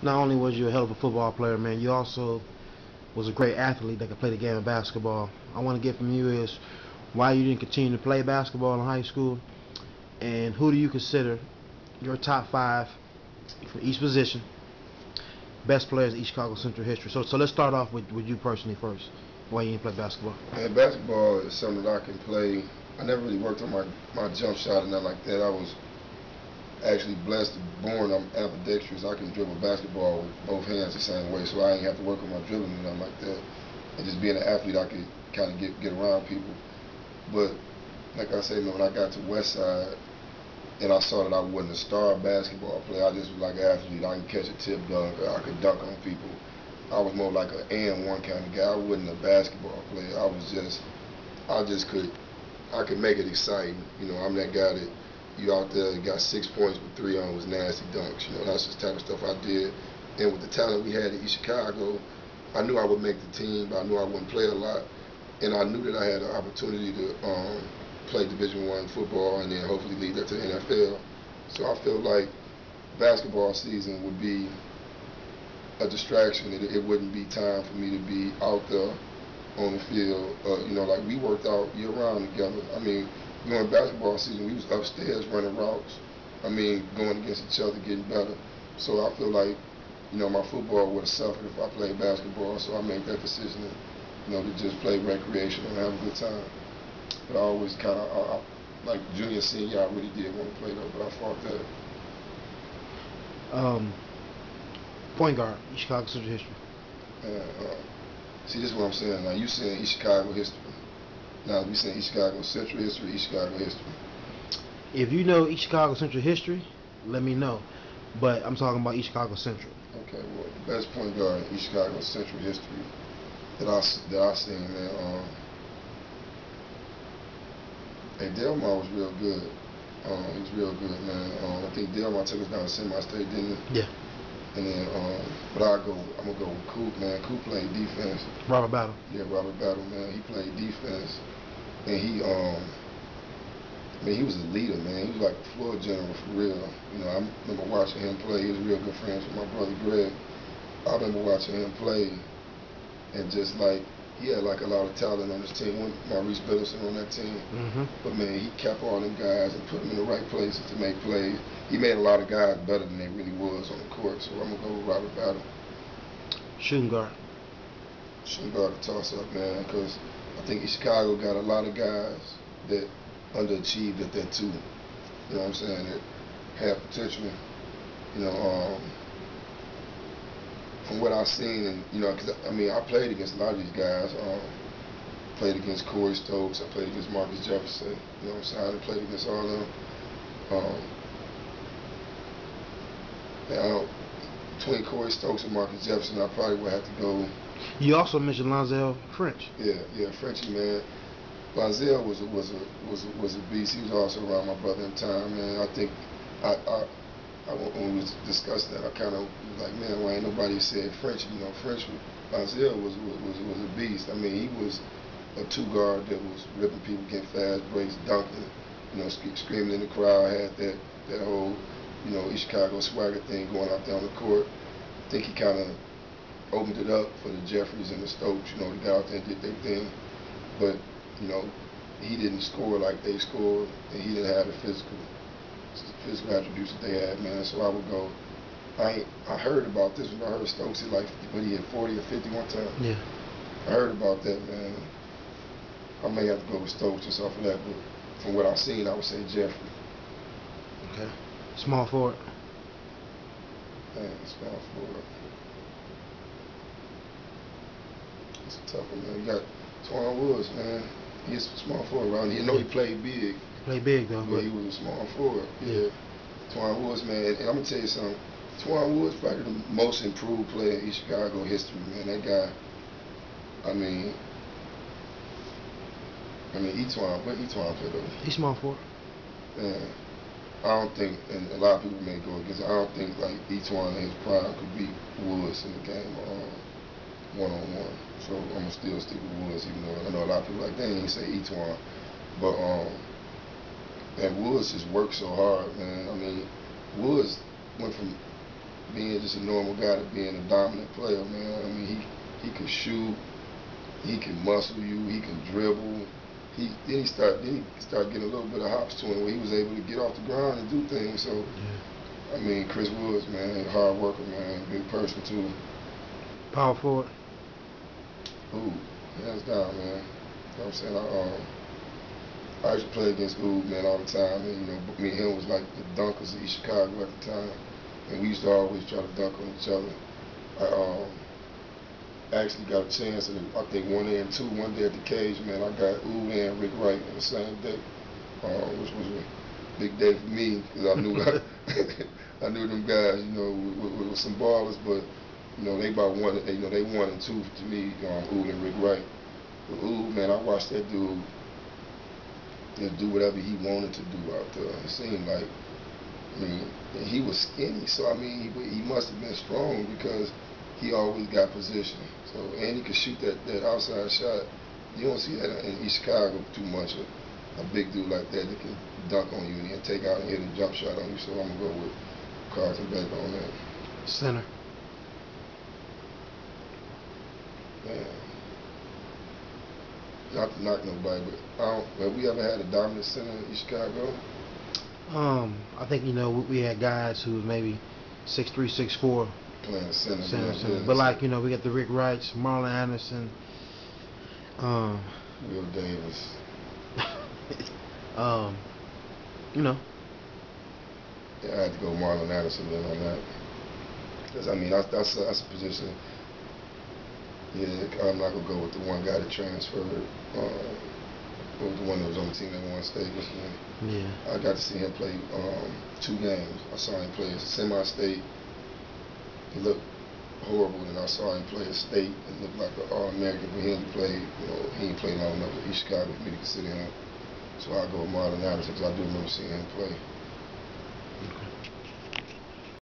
Not only was you a hell of a football player, man, you also was a great athlete that could play the game of basketball. I want to get from you is why you didn't continue to play basketball in high school, and who do you consider your top five for each position, best players in East Chicago Central history. So let's start off with you personally first. Why you didn't play basketball? Man, basketball is something that I can play. I never really worked on my jump shot and nothing like that. I was actually blessed, born. I'm ambidextrous. I can dribble basketball with both hands the same way, so I ain't have to work on my dribbling and nothing like that. And just being an athlete, I could kind of get around people. But like I said, man, when I got to West Side and I saw that I wasn't a star basketball player, I just was like an athlete. I can catch a tip dunk, or I could dunk on people. I was more like an and one kind of guy. I wasn't a basketball player. I could make it exciting. You know, I'm that guy that you out there got 6 points with 3 on was nasty dunks. You know, that's just the type of stuff I did. And with the talent we had in East Chicago, I knew I would make the team, but I knew I wouldn't play a lot. And I knew that I had an opportunity to play Division I football and then hopefully lead that to the NFL. So I feel like basketball season would be a distraction. It wouldn't be time for me to be out there on the field. You know, like we worked out year round together. I mean, during basketball season, we was upstairs running routes. I mean, going against each other, getting better. So I feel like, you know, my football would have suffered if I played basketball. So I made that decision, you know, to just play recreational and have a good time. But I always kind of, like junior, senior, I really did want to play though, but I fought that. Point guard, East Chicago Central history. See, this is what I'm saying. Now, you saying East Chicago history. Now, we saying East Chicago Central history, East Chicago history. If you know East Chicago Central history, let me know. But I'm talking about East Chicago Central. Okay, well, the best point guard in East Chicago Central history that I seen, man. Hey, Delmar was real good. He was real good, man. I think Delmar took us down to semi-state, didn't he? Yeah. And then, but I'm gonna go with Coop, man. Coop played defense. Robert Battle. Yeah, Robert Battle, man. He played defense, and he was a leader, man. He was like a floor general for real. You know, I remember watching him play. He was real good friends with my brother Greg. I remember watching him play, and just like he had like a lot of talent on his team. When Maurice Biddleson on that team, but man, he kept all them guys and put them in the right places to make plays. He made a lot of guys better than they really was on the court. So I'm gonna go with Robert Battle. Shooting guard. Shooting guard, a toss up, man, because I think Chicago got a lot of guys that underachieved at that too. You know what I'm saying? That had potential. You know, from what I've seen, and you know, because I mean, I played against a lot of these guys. Played against Corey Stokes. I played against Marcus Jefferson. You know what I'm saying? I played against all of them. Between Corey Stokes and Marcus Jefferson, I probably would have to go. You also mentioned Lonzel French. Yeah, Frenchie, man. Lonzel was a beast. He was also around my brother in time, man. I think when we was discussing that, I kind of was like, man, why ain't nobody said French? You know, Lonzel was a beast. I mean, he was a two guard that was ripping people, getting fast breaks, dunking, you know, screaming in the crowd. Had that whole, you know, East Chicago swagger thing going out there on the court. I think he kind of opened it up for the Jeffries and the Stokes, you know, to go out there and did their thing. But, you know, he didn't score like they scored, and he didn't have the physical attributes that they had, man. So I would go. I heard about this when I heard Stokes hit like, what, he hit 40 or 50 one time. Yeah. I heard about that, man. I may have to go with Stokes just off of that, but from what I've seen, I would say Jeffrey. Okay. Small forward. Man, small forward. It's a tough one, man. You got Twan Woods, man. He's a small forward around here. You know he played big. Played big though. But he was a small forward. Yeah. Twan Woods, man. And I'm gonna tell you something. Twan Woods probably the most improved player in East Chicago history, man. That guy. I mean, Etwan. What Etwan play though? He's small forward. Man, I don't think, and a lot of people may go against it, I don't think like Etwan in his prime could beat Woods in the game one-on-one. So I'm gonna still stick with Woods, even though I know a lot of people like, they ain't say Etwan. But and Woods just worked so hard, man. I mean, Woods went from being just a normal guy to being a dominant player, man. I mean, he could shoot, he can muscle you, he can dribble. Then he started getting a little bit of hops to him where he was able to get off the ground and do things. So, I mean, Chris Woods, man, hard worker, man, big person too. Power forward. Ooh, hands down, man. You know what I'm saying? I used to play against Ooh, man, all the time. And, you know, me and him was like the dunkers of East Chicago at the time. And we used to always try to dunk on each other. I actually got a chance, I think 1 and 2, one day at the cage, man. I got Ooh and Rick Wright on the same day, which was a big day for me because I knew I knew them guys, you know, with some ballers, but you know, they 1 and 2 to me, Ooh and Rick Wright. But Ooh, man, I watched that dude just do whatever he wanted to do out there. It seemed like, I mean, he was skinny, so I mean, he must have been strong because he always got position. So, and he could shoot that outside shot. You don't see that in East Chicago too much. A big dude like that can dunk on you and then take out and hit a jump shot on you. So I'm gonna go with Carlton Baker on that. Center. Man, not to knock nobody, but have we ever had a dominant center in East Chicago? I think, you know, we had guys who was maybe 6'3", 6'4", playing center. But like, you know, we got the Rick Wrights, Marlon Anderson, Will Davis. you know. Yeah, I had to go Marlon Anderson then on that. Because I mean, that's a position. Yeah, I'm not gonna go with the one guy that transferred. What was the one that was on the team that won state? What's his name? Yeah. I got to see him play 2 games. I saw him play semi-state. He looked horrible, and I saw him play a state and looked like an All-American. But he only played, you know, he ain't played long enough for East Chicago for me to consider him. So I'll go with Marlon Anderson because I do remember seeing him play.